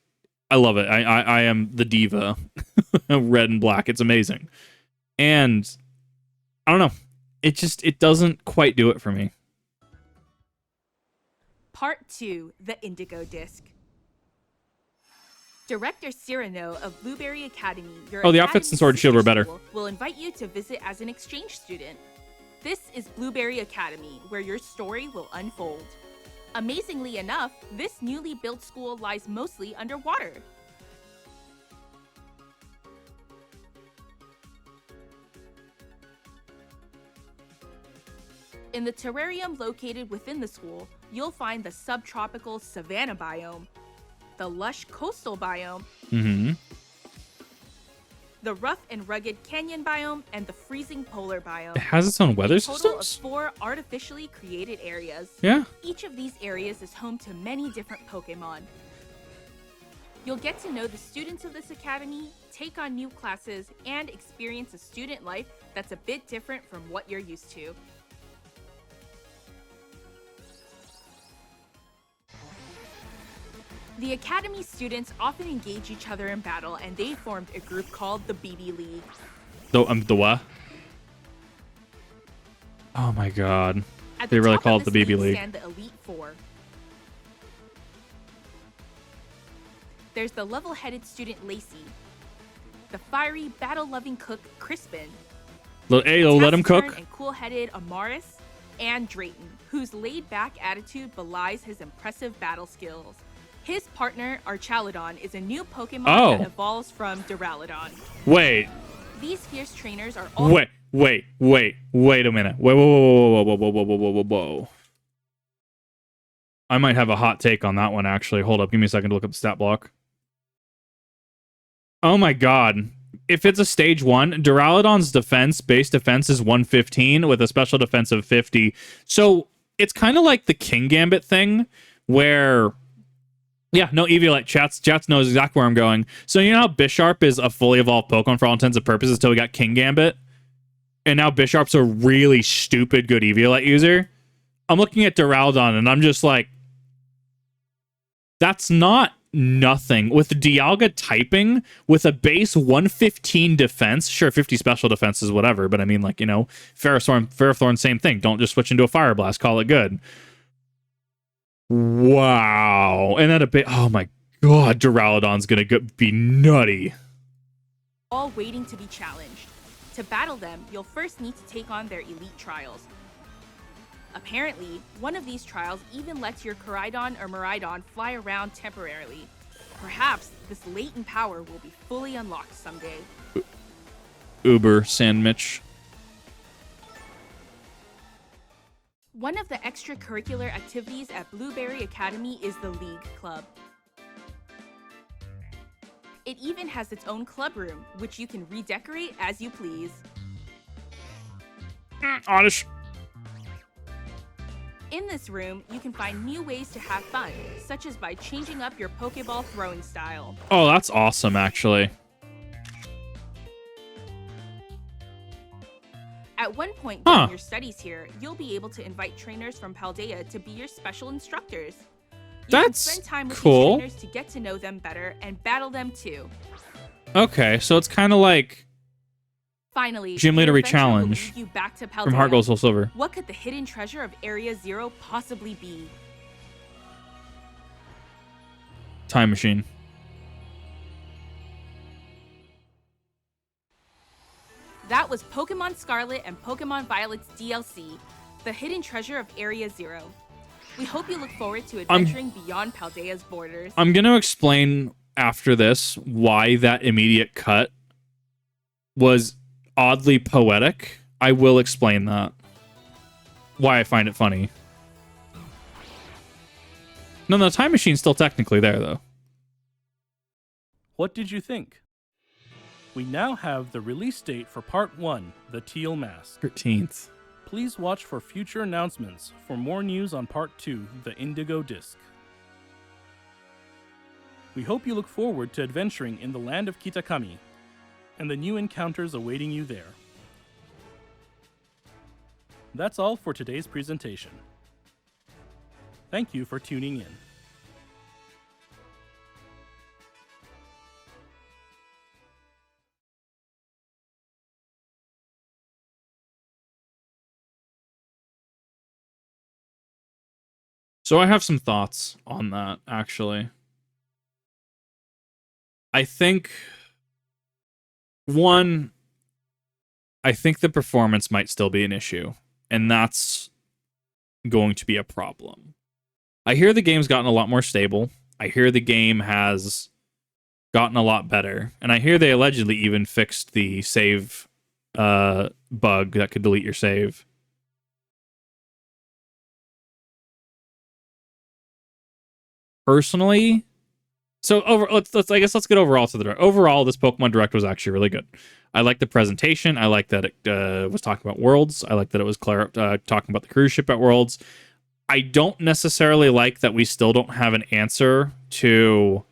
I love it. I am the diva. Red and black. It's amazing. And I don't know. It doesn't quite do it for me. Part 2, the Indigo Disc. Director Cyrano of Blueberry Academy, the outfits in Sword and Shield were better. Will invite you to visit as an exchange student. This is Blueberry Academy, where your story will unfold. Amazingly enough, this newly built school lies mostly underwater. In the terrarium located within the school, you'll find the subtropical savanna biome, the lush coastal biome, the rough and rugged canyon biome, and the freezing polar biome. It has its own weather A total systems? of 4 artificially created areas. Yeah. Each of these areas is home to many different Pokemon. You'll get to know the students of this academy, take on new classes, and experience a student life that's a bit different from what you're used to. The Academy students often engage each other in battle, and they formed a group called the BB League. The what? Oh my god. At They the really top call of it the this BB League. stand the Elite Four. There's the level-headed student Lacey, the fiery, battle-loving cook Crispin, Let him cook. and cool-headed Amaris, and Drayton, whose laid-back attitude belies his impressive battle skills. His partner, Archaludon, is a new Pokemon that evolves from Duraludon. Wait. These fierce trainers are all... Wait a minute. Whoa. I might have a hot take on that one, actually. Hold up, give me a second to look up the stat block. Oh my god. If it's a stage 1, Duraludon's base defense is 115 with a special defense of 50. So it's kind of like the King Gambit thing, where... Yeah, no Eviolite. Chats knows exactly where I'm going. So you know how Bisharp is a fully evolved Pokemon for all intents and purposes until we got King Gambit? And now Bisharp's a really stupid good Eviolite user? I'm looking at Duraludon and I'm just like... That's not nothing. With Dialga typing, with a base 115 defense, sure, 50 special defenses, whatever, but I mean, like, you know, Ferrothorn, same thing. Don't just switch into a Fire Blast, call it good. Wow. And then oh my god, Duraludon's gonna be nutty. All waiting to be challenged. To battle them, you'll first need to take on their elite trials. Apparently, one of these trials even lets your Koraidon or Miraidon fly around temporarily. Perhaps this latent power will be fully unlocked someday. Uber Sandwich. One of the extracurricular activities at Blueberry Academy is the League Club. It even has its own club room, which you can redecorate as you please. Oddish. In this room, you can find new ways to have fun, such as by changing up your Pokeball throwing style. Oh, that's awesome, actually. At one point during your studies here, you'll be able to invite trainers from Paldea to be your special instructors. You can spend time with cool. these trainers to get to know them better and battle them too. Okay, so it's kind of like Finally, Gym your Leader adventure will Re-Challenge lead you back to from Heart Gold Soul Silver. What could the hidden treasure of Area Zero possibly be? Time Machine. That was Pokemon Scarlet and Pokemon Violet's DLC, The Hidden Treasure of Area Zero. We hope you look forward to adventuring beyond Paldea's borders. I'm going to explain after this why that immediate cut was oddly poetic. I will explain that. Why I find it funny. No, the Time Machine's still technically there, though. What did you think? We now have the release date for Part 1, The Teal Mask. 13th. Please watch for future announcements for more news on Part 2, The Indigo Disc. We hope you look forward to adventuring in the land of Kitakami and the new encounters awaiting you there. That's all for today's presentation. Thank you for tuning in. So I have some thoughts on that, actually. I think, one, I think the performance might still be an issue, and that's going to be a problem. I hear the game's gotten a lot more stable. I hear the game has gotten a lot better, and I hear they allegedly even fixed the save bug that could delete your save. Personally, so let's get overall to the direct. Overall, this Pokemon Direct was actually really good. I like the presentation. I like that it was talking about Worlds. I like that it was talking about the cruise ship at Worlds. I don't necessarily like that we still don't have an answer to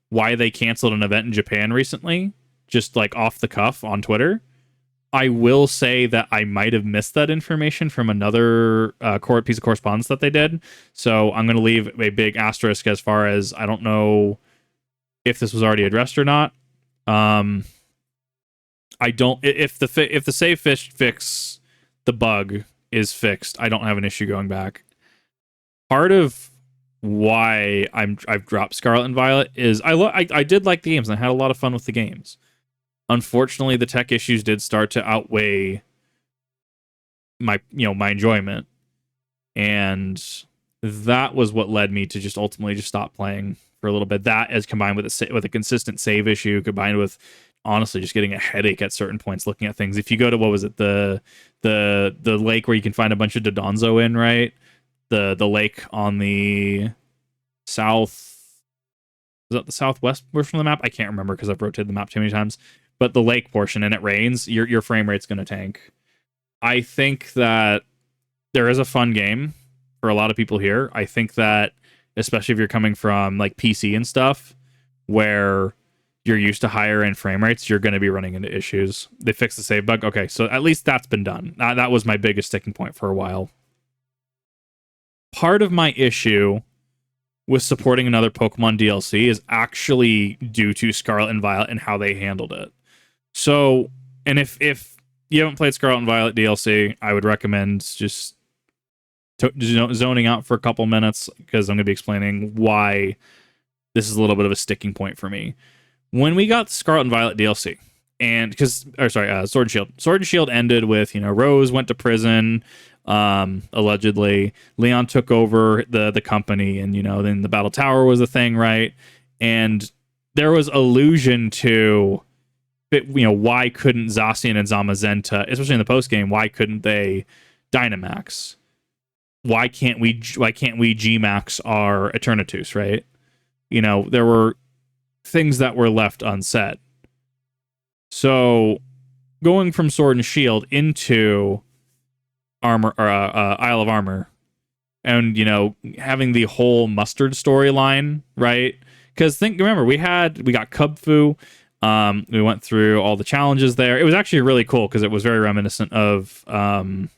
why they canceled an event in Japan recently, just like off the cuff on Twitter. I will say that I might have missed that information from another piece of correspondence that they did. So I'm going to leave a big asterisk as far as I don't know if this was already addressed or not. I don't. If the save fix the bug is fixed, I don't have an issue going back. Part of why I've dropped Scarlet and Violet is I did like the games and I had a lot of fun with the games. Unfortunately, the tech issues did start to outweigh my enjoyment, and that was what led me to just ultimately just stop playing for a little bit. That, as combined with a consistent save issue, combined with honestly just getting a headache at certain points looking at things. If you go to, what was it, the lake where you can find a bunch of Dodonzo in, right? The lake on the south, is that the southwest portion of the map? I can't remember because I've rotated the map too many times. But the lake portion, and it rains, your frame rate's going to tank. I think that there is a fun game for a lot of people here. I think that, especially if you're coming from like PC and stuff, where you're used to higher end frame rates, you're going to be running into issues. They fixed the save bug. Okay, so at least that's been done. That was my biggest sticking point for a while. Part of my issue with supporting another Pokemon DLC is actually due to Scarlet and Violet and how they handled it. So, and if you haven't played Scarlet and Violet DLC, I would recommend just zoning out for a couple minutes, because I'm going to be explaining why this is a little bit of a sticking point for me. When we got Scarlet and Violet DLC, and Sword and Shield. Sword and Shield ended with, Rose went to prison, allegedly. Leon took over the company, and then the Battle Tower was a thing, right? And there was allusion to, why couldn't Zacian and Zamazenta, especially in the post game, why couldn't they Dynamax? Why can't we G-Max our Eternatus, right? There were things that were left unsaid. So going from Sword and Shield into Isle of Armor, and having the whole Mustard storyline, right? Because remember, we got Kubfu. We went through all the challenges there. It was actually really cool because it was very reminiscent of can't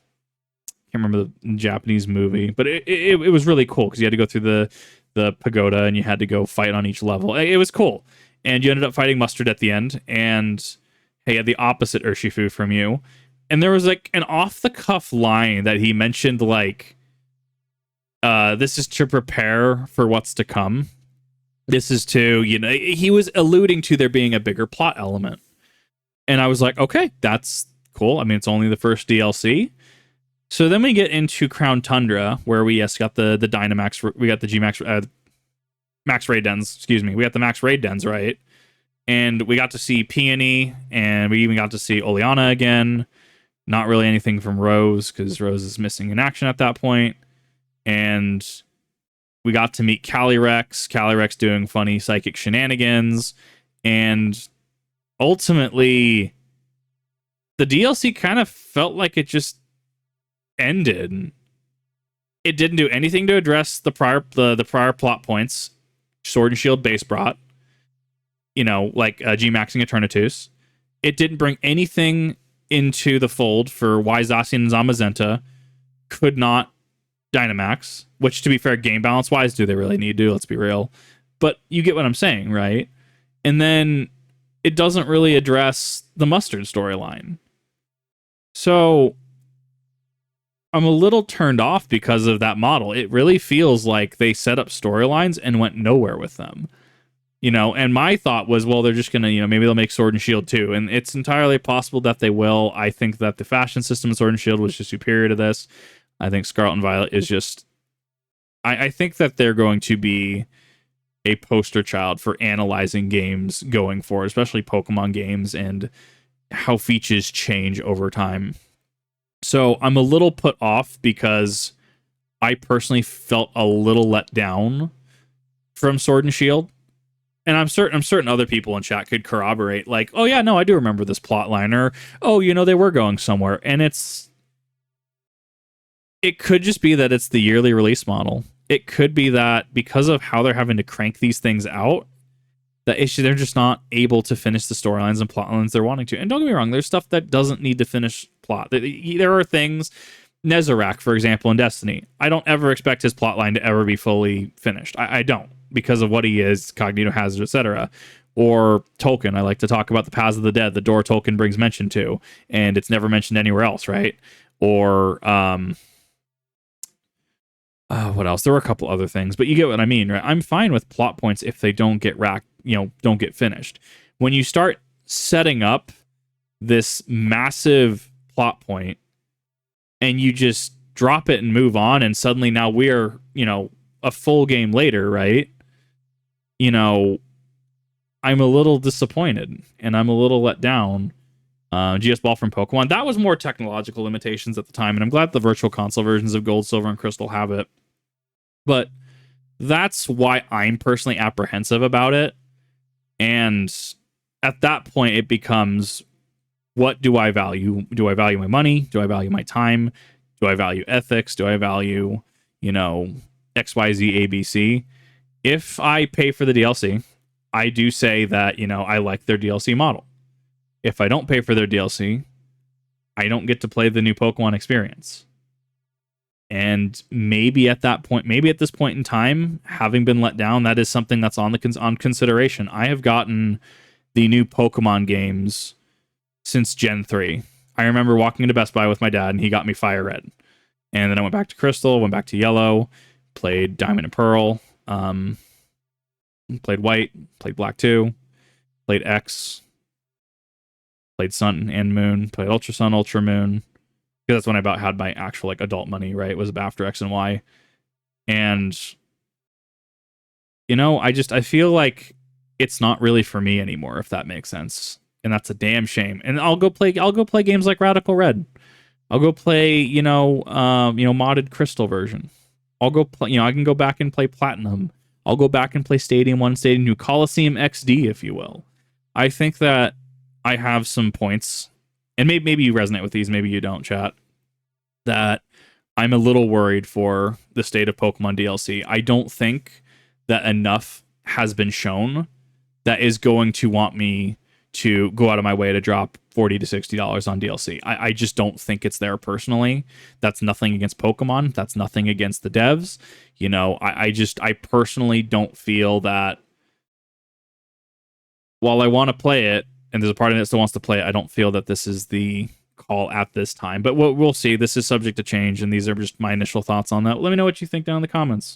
remember the Japanese movie, but it was really cool because you had to go through the pagoda and you had to go fight on each level. It was cool, and you ended up fighting Mustard at the end, and he had the opposite Urshifu from you. And there was like an off the cuff line that he mentioned, like, this is to prepare for what's to come. This is to, he was alluding to there being a bigger plot element. And I was like, okay, that's cool. I mean, it's only the first DLC. So then we get into Crown Tundra, where we got the Dynamax, we got the G-Max, Max Raid Dens, excuse me. We got the Max Raid Dens, right? And we got to see Peony, and we even got to see Oleana again. Not really anything from Rose, because Rose is missing in action at that point. And we got to meet Calyrex doing funny psychic shenanigans. And ultimately, the DLC kind of felt like it just ended. It didn't do anything to address the prior plot points Sword and Shield base brought. Like G-Maxing Eternatus. It didn't bring anything into the fold for why Zacian and Zamazenta could not Dynamax, which, to be fair, game balance wise, do they really need to? Let's be real. But you get what I'm saying, right? And then it doesn't really address the Mustard storyline. So I'm a little turned off because of that model. It really feels like they set up storylines and went nowhere with them. And my thought was, well, they're just going to, maybe they'll make Sword and Shield too. And it's entirely possible that they will. I think that the fashion system of Sword and Shield was just superior to this. I think Scarlet and Violet is just... I think that they're going to be a poster child for analyzing games going forward, especially Pokemon games, and how features change over time. So I'm a little put off because I personally felt a little let down from Sword and Shield. And I'm certain other people in chat could corroborate, like, oh yeah, no, I do remember this plot line, or, oh, they were going somewhere. And it could just be that it's the yearly release model. It could be that because of how they're having to crank these things out, they're just not able to finish the storylines and plot lines they're wanting to. And don't get me wrong, there's stuff that doesn't need to finish plot. There are things, Nezarec, for example, in Destiny, I don't ever expect his plot line to ever be fully finished. I don't, because of what he is, Cognito Hazard, etc. Or Tolkien, I like to talk about the Paths of the Dead, the door Tolkien brings mention to, and it's never mentioned anywhere else, right? Or what else? There were a couple other things, but you get what I mean, right? I'm fine with plot points if they don't get don't get finished. When you start setting up this massive plot point and you just drop it and move on, and suddenly now we're, a full game later, right? I'm a little disappointed and I'm a little let down. GS Ball from Pokemon, that was more technological limitations at the time, and I'm glad the virtual console versions of Gold, Silver, and Crystal have it. But that's why I'm personally apprehensive about it. And at that point, it becomes, what do I value? Do I value my money? Do I value my time? Do I value ethics? Do I value, XYZ, ABC? If I pay for the DLC, I do say that, I like their DLC model. If I don't pay for their DLC, I don't get to play the new Pokemon experience. And maybe at this point in time, having been let down, that is something that's on consideration. I have gotten the new Pokemon games since Gen 3. I remember walking into Best Buy with my dad, and he got me Fire Red. And then I went back to Crystal, went back to Yellow, played Diamond and Pearl, played White, played Black 2, played X, played Sun and Moon, played Ultra Sun, Ultra Moon. Because that's when I about had my actual adult money, right? It was after X and Y. And I feel like it's not really for me anymore, if that makes sense. And that's a damn shame. And I'll go play games like Radical Red. I'll go play, modded Crystal version. I'll go play, I can go back and play Platinum. I'll go back and play Stadium 1, Stadium 2, Coliseum XD, if you will. I think that I have some points, and maybe you resonate with these, maybe you don't, chat, that I'm a little worried for the state of Pokemon DLC. I don't think that enough has been shown that is going to want me to go out of my way to drop $40 to $60 on DLC. I just don't think it's there personally. That's nothing against Pokemon. That's nothing against the devs. I personally don't feel that, while I want to play it, and there's a part of it that still wants to play it, I don't feel that this is the call at this time. But we'll see. This is subject to change, and these are just my initial thoughts on that. Let me know what you think down in the comments.